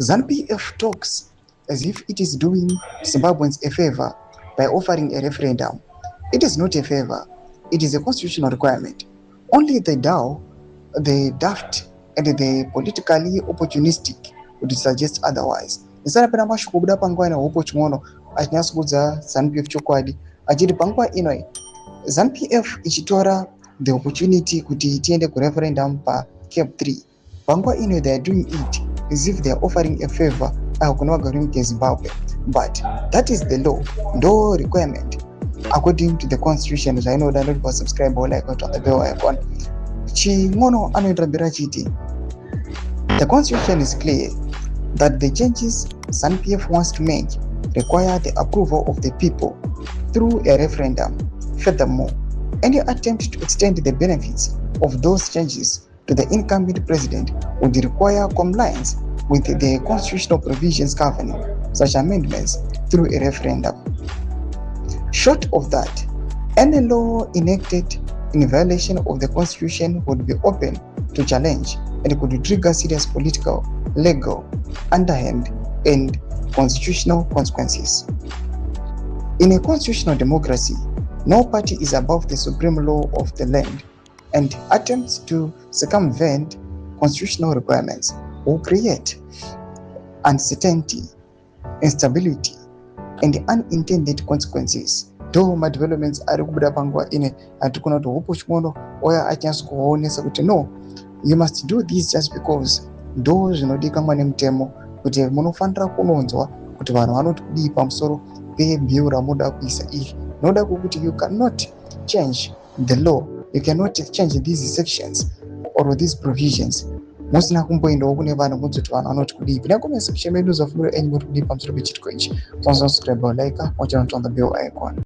ZANU-PF talks as if it is doing Zimbabweans a favor by offering a referendum. It is not a favor, it is a constitutional requirement. Only the daft, and the politically opportunistic would suggest otherwise. Nisana pena mashoko kubuda panguva ino hopo ching'ono achinyatsoudza ZANU-PF chokwadi achiti panguva ino ZANU-PF ichitora the opportunity kuti tiende kureferendum Cape 3. Panguva ino they are doing it as if they are offering a favor kuna vagari munyika yeZimbabwe, but that is the law, no requirement according to the constitution. Zvainoda ndoti subscribe or like on the bell icon. Ching'ono anoendera chiti the constitution is clear that the changes ZANU-PF wants to make require the approval of the people through a referendum. Furthermore, any attempt to extend the benefits of those changes to the incumbent president would require compliance with the constitutional provisions governing such amendments through a referendum. Short of that, any law enacted in violation of the constitution would be open to challenge and could trigger serious political, legal, underhand, and constitutional consequences. In a constitutional democracy, no party is above the supreme law of the land, and attempts to circumvent constitutional requirements will create uncertainty, instability, and unintended consequences. Though my developments are kubuda panguva ine atikona kuti hopo ching'ono oya achinyatsikuonesa kuti no, you must do this just because ndo zvinodikanwa nemutemo kuti munofanira kunonzwa kuti vanhu vanoti kudii pamusoro pebhill ramunoda kuisa iri. Noda kuti you cannot change the law, you cannot change these sections or these provisions musina kumboendawo kune vanhu kunzoti vanhu vanoti kudii. Pinda comment section medu zvafuniro enyu kuti kudii pamusoro pechitiko ichi. Subscribe or like, watch on the bell icon.